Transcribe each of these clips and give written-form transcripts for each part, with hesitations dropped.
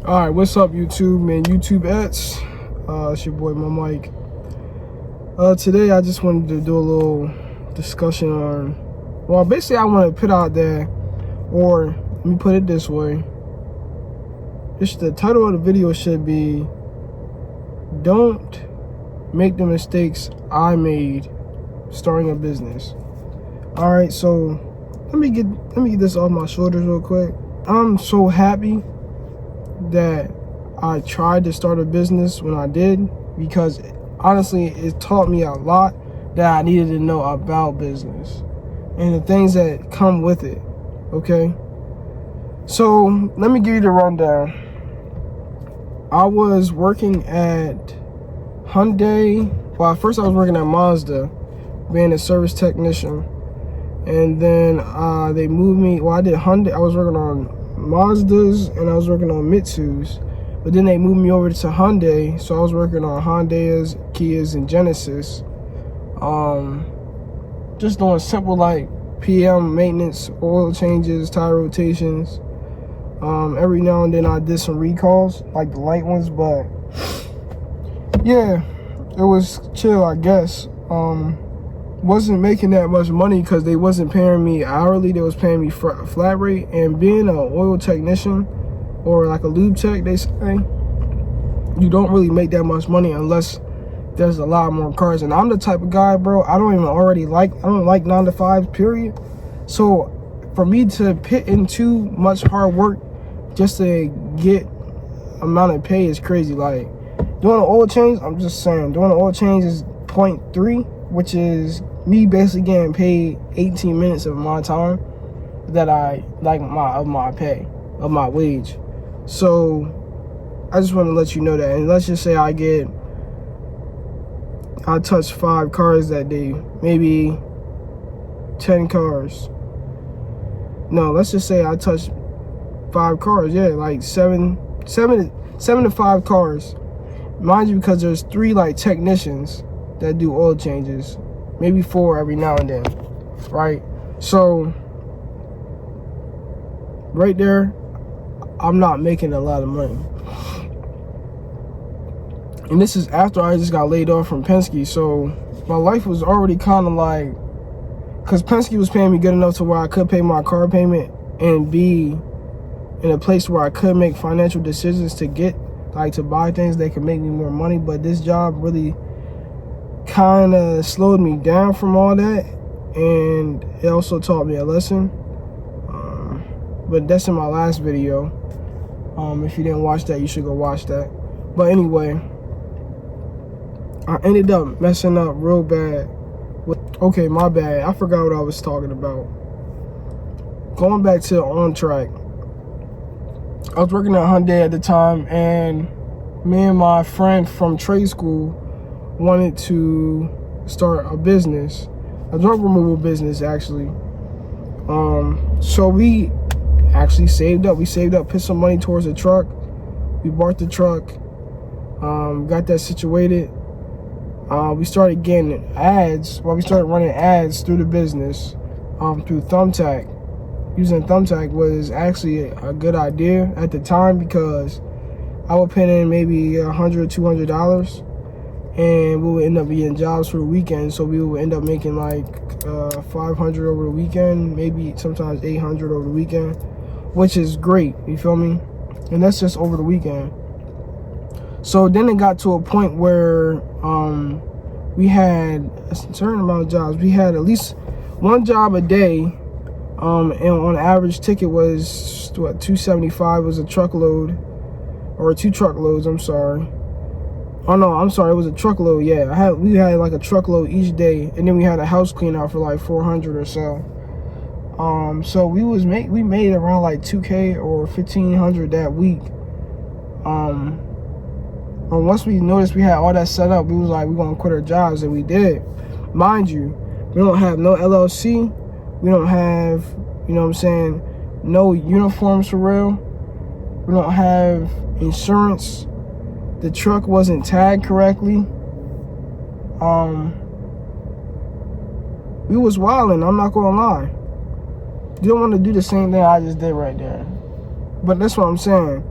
Alright, what's up YouTube, man? YouTubeettes. It's your boy MuhMike. Today I just wanted to do a little discussion on, well, basically I want to put out there, or let me put it this way. The title of the video should be, don't make the mistakes I made starting a business. Alright, so let me get this off my shoulders real quick. I'm so happy that I tried to start a business when I did, because honestly it taught me a lot that I needed to know about business and the things that come with it. Okay, so let me give you the rundown. I was working at Hyundai. Well, at first I was working at Mazda, being a service technician, and then they moved me. Well, I did Hyundai. I was working on Mazdas and I was working on Mitsus, but then they moved me over to Hyundai, so I was working on Hyundais, Kias, and Genesis. Just doing simple like PM maintenance, oil changes, tire rotations. Every now and then I did some recalls, like the light ones, but yeah, it was chill, I guess. Wasn't making that much money because they wasn't paying me hourly, they was paying me flat rate. And being an oil technician or like a lube tech, they say, you don't really make that much money unless there's a lot more cars. And I'm the type of guy, bro, I don't like 9 to 5, period. So for me to put in too much hard work just to get amount of pay is crazy. Like doing an oil change, I'm just saying, doing an oil change is 0.3, which is me basically getting paid 18 minutes of my time that I like of my pay, of my wage. So I just want to let you know that. And let's just say I touch 5 cars that day, maybe 10 cars. No, let's just say I touch 5 cars. Yeah, like seven to 5 cars, mind you, because there's 3 like technicians that do oil changes, maybe 4 every now and then, right? So right there, I'm not making a lot of money. And this is after I just got laid off from Penske. So my life was already kind of like, because Penske was paying me good enough to where I could pay my car payment and be in a place where I could make financial decisions to get, like, to buy things that could make me more money. But this job really kind of slowed me down from all that, and it also taught me a lesson. But that's in my last video. If you didn't watch that, you should go watch that. But anyway, I ended up messing up real bad. Okay, my bad, I forgot what I was talking about. Going back to on track, I was working at Hyundai at the time, and me and my friend from trade school wanted to start a business, a junk removal business, actually. So we actually saved up. We saved up, put some money towards the truck. We bought the truck, got that situated. We started getting ads. Well, we started running ads through the business, through Thumbtack. Using Thumbtack was actually a good idea at the time, because I would put in maybe $100, $200, and we would end up getting jobs for the weekend. So we would end up making like 500 over the weekend, maybe sometimes 800 over the weekend, which is great, you feel me? And that's just over the weekend. So then it got to a point where we had a certain amount of jobs. We had at least 1 job a day, and on average ticket was what, $275 was a truckload, or 2 truckloads, I'm sorry. Oh no, I'm sorry, it was a truckload. Yeah, we had like a truckload each day, and then we had a house clean out for like 400 or so. So we made around like 2K or 1,500 that week. And once we noticed we had all that set up, we was like, we're gonna quit our jobs, and we did. Mind you, we don't have no LLC. We don't have, you know what I'm saying, no uniforms for real. We don't have insurance. The truck wasn't tagged correctly. We was wilding, I'm not gonna lie. You don't want to do the same thing I just did right there. But that's what I'm saying.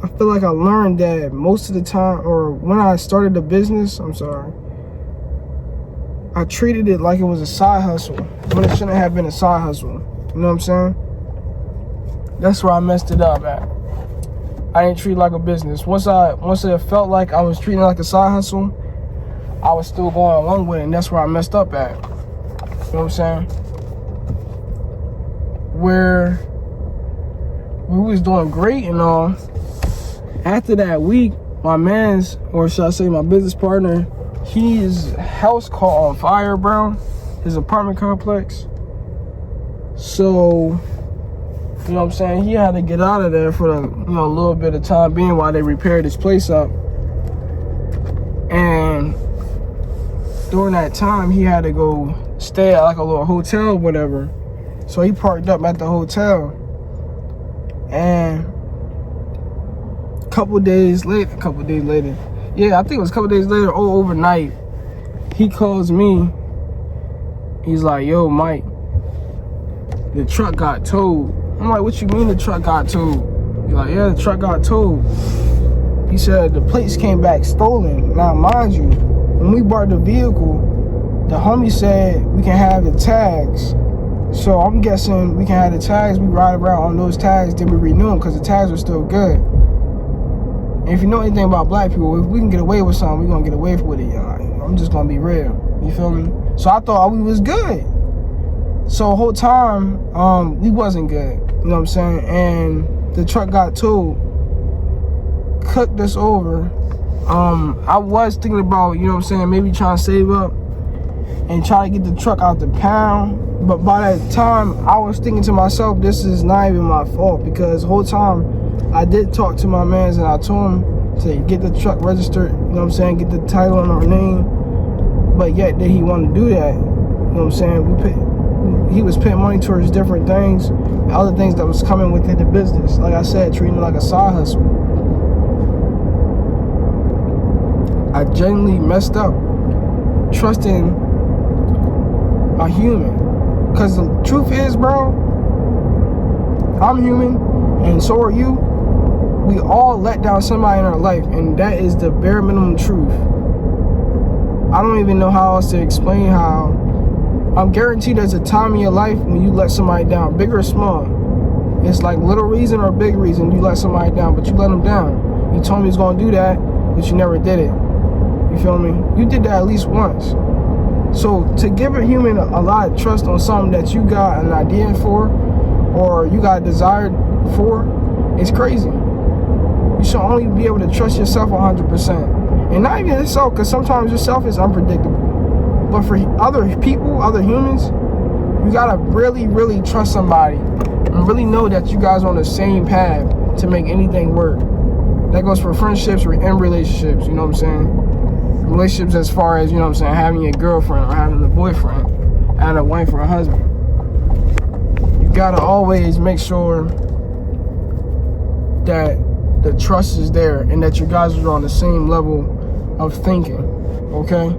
I feel like I learned that most of the time, or when I started the business, I treated it like it was a side hustle when it shouldn't have been a side hustle. You know what I'm saying? That's where I messed it up at. I didn't treat it like a business. Once it felt like I was treating it like a side hustle, I was still going along with it, and that's where I messed up at. You know what I'm saying? Where we was doing great and all. After that week, my man's, or should I say my business partner, his house caught on fire, bro. His apartment complex. So, you know what I'm saying? He had to get out of there for a little bit of time being while they repaired his place up. And during that time, he had to go stay at like a little hotel or whatever. So he parked up at the hotel. And a couple days later, yeah, I think it was a couple days later, overnight, he calls me. He's like, yo, Mike, the truck got towed. I'm like, what you mean the truck got towed? He's like, yeah, the truck got towed. He said the plates came back stolen. Now, mind you, when we bought the vehicle, the homie said we can have the tags. So I'm guessing we can have the tags, we ride around on those tags, then we renew them because the tags are still good. And if you know anything about black people, if we can get away with something, we're going to get away with it, y'all. I'm just going to be real. You feel me? So I thought we was good. So the whole time, we wasn't good. You know what I'm saying? And the truck got towed. Cooked us over. I was thinking about, you know what I'm saying, maybe trying to save up and try to get the truck out the pound. But by that time, I was thinking to myself, this is not even my fault, because the whole time I did talk to my mans and I told him to get the truck registered, you know what I'm saying, get the title in our name. But yet did he want to do that? You know what I'm saying? He was paying money towards different things, other things that was coming within the business. Like I said, treating it like a side hustle. I genuinely messed up trusting a human. Because the truth is, bro, I'm human, and so are you. We all let down somebody in our life, and that is the bare minimum truth. I don't even know how else to explain how. I'm guaranteed there's a time in your life when you let somebody down, big or small. It's like little reason or big reason you let somebody down, but you let them down. You told me you was going to do that, but you never did it. You feel me? You did that at least once. So to give a human a lot of trust on something that you got an idea for, or you got a desire for, it's crazy. You should only be able to trust yourself 100%. And not even yourself, because sometimes yourself is unpredictable. But for other people, other humans, you gotta really, really trust somebody and really know that you guys are on the same path to make anything work. That goes for friendships and relationships, you know what I'm saying? Relationships as far as, you know what I'm saying, having a girlfriend or having a boyfriend, having a wife or a husband. You gotta always make sure that the trust is there and that you guys are on the same level of thinking, okay?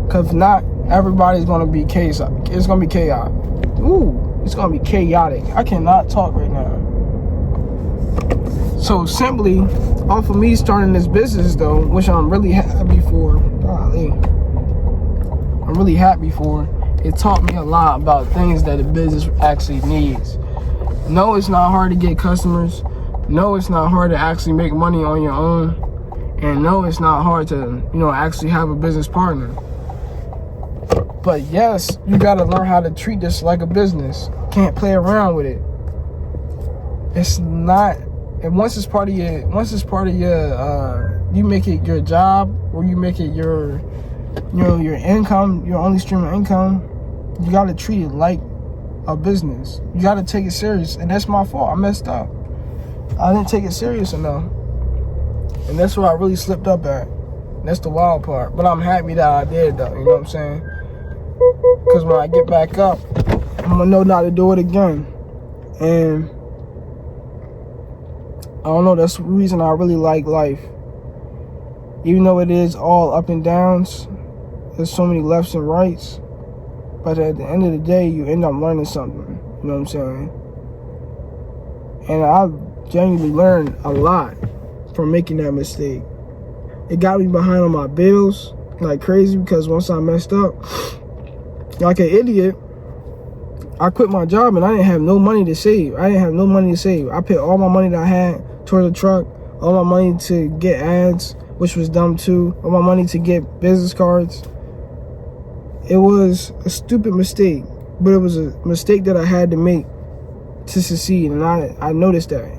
Because if not, everybody's gonna be chaotic. It's gonna be chaotic. Ooh, it's gonna be chaotic. I cannot talk right now. So simply, off of me starting this business though, which I'm really happy for, I'm really happy for, it taught me a lot about things that a business actually needs. No, it's not hard to get customers. No, it's not hard to actually make money on your own. And no, it's not hard to, actually have a business partner. But yes, you gotta learn how to treat this like a business. Can't play around with it. It's not. And once it's part of your, you make it your job, or you make it your income, your only stream of income. You gotta treat it like a business. You gotta take it serious, and that's my fault. I messed up. I didn't take it serious enough, and that's where I really slipped up at. That's the wild part. But I'm happy that I did, though. You know what I'm saying? Because when I get back up, I'm gonna know not to do it again. And I don't know, that's the reason I really like life. Even though it is all up and downs, there's so many lefts and rights, but at the end of the day, you end up learning something. You know what I'm saying? And I've genuinely learned a lot from making that mistake. It got me behind on my bills like crazy, because once I messed up, like an idiot, I quit my job and I didn't have no money to save. I put all my money that I had toward the truck, all my money to get ads, which was dumb too, all my money to get business cards. It was a stupid mistake, but it was a mistake that I had to make to succeed, and I noticed that.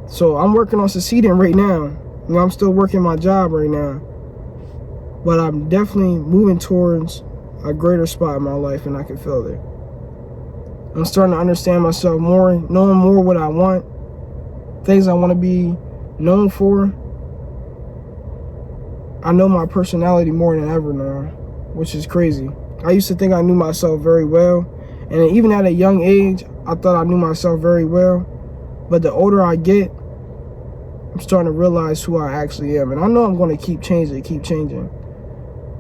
So I'm working on succeeding right now. You know, I'm still working my job right now, but I'm definitely moving towards a greater spot in my life, and I can feel it. I'm starting to understand myself more, knowing more what I want, things I want to be known for. I know my personality more than ever now, which is crazy. I used to think I knew myself very well, and even at a young age, I thought I knew myself very well. But the older I get, I'm starting to realize who I actually am. And I know I'm going to keep changing.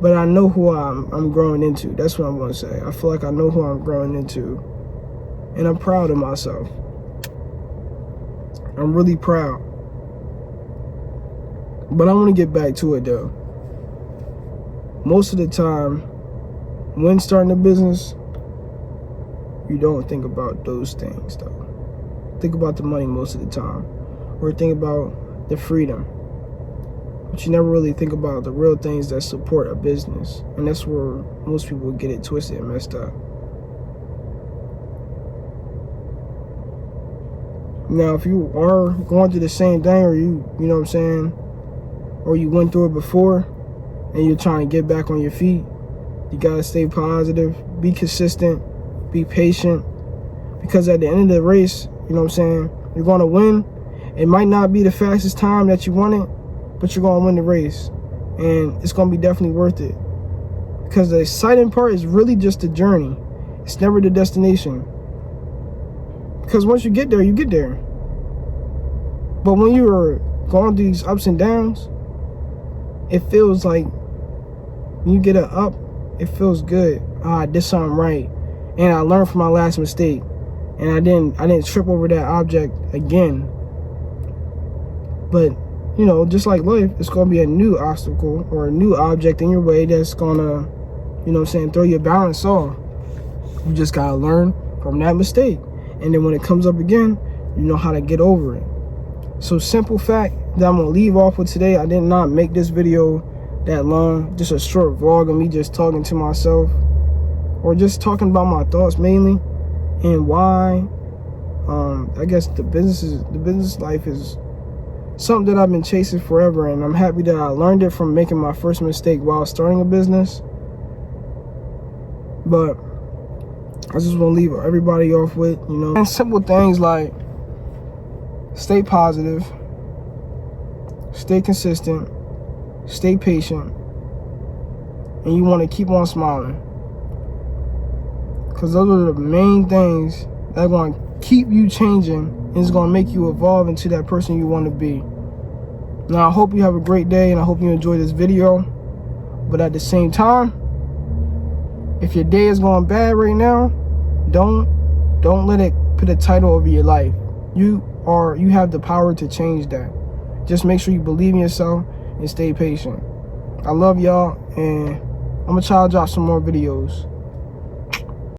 But I know who I'm growing into. That's what I'm going to say. I feel like I know who I'm growing into. And I'm proud of myself. I'm really proud. But I want to get back to it though. Most of the time, when starting a business, you don't think about those things though. Think about the money most of the time. Or think about the freedom. But you never really think about the real things that support a business. And that's where most people get it twisted and messed up. Now, if you are going through the same thing, or you know what I'm saying, or you went through it before, and you're trying to get back on your feet, you gotta stay positive, be consistent, be patient, because at the end of the race, you know what I'm saying, you're gonna win. It might not be the fastest time that you want it, but you're gonna win the race, and it's gonna be definitely worth it, because the exciting part is really just the journey. It's never the destination, because once you get there, you get there. But when you are going through these ups and downs, it feels like when you get it up, it feels good. I did something right, and I learned from my last mistake, and I didn't trip over that object again. But you know, just like life, it's gonna be a new obstacle or a new object in your way that's gonna, you know what I'm saying, throw your balance off. You just gotta learn from that mistake, and then when it comes up again, you know how to get over it. So simple fact that I'm gonna leave off with today, I did not make this video that long, just a short vlog of me just talking to myself, or just talking about my thoughts mainly, and why I guess the business life is something that I've been chasing forever, and I'm happy that I learned it from making my first mistake while starting a business. But I just want to leave everybody off with, you know, and simple things like stay positive, stay consistent, stay patient, and you want to keep on smiling, because those are the main things that are going to keep you changing, and it's going to make you evolve into that person you want to be. Now, I hope you have a great day, and I hope you enjoy this video. But at the same time, if your day is going bad right now, don't let it put a title over your life. You have the power to change that. Just make sure you believe in yourself and stay patient. I love y'all, and I'm gonna try to drop some more videos.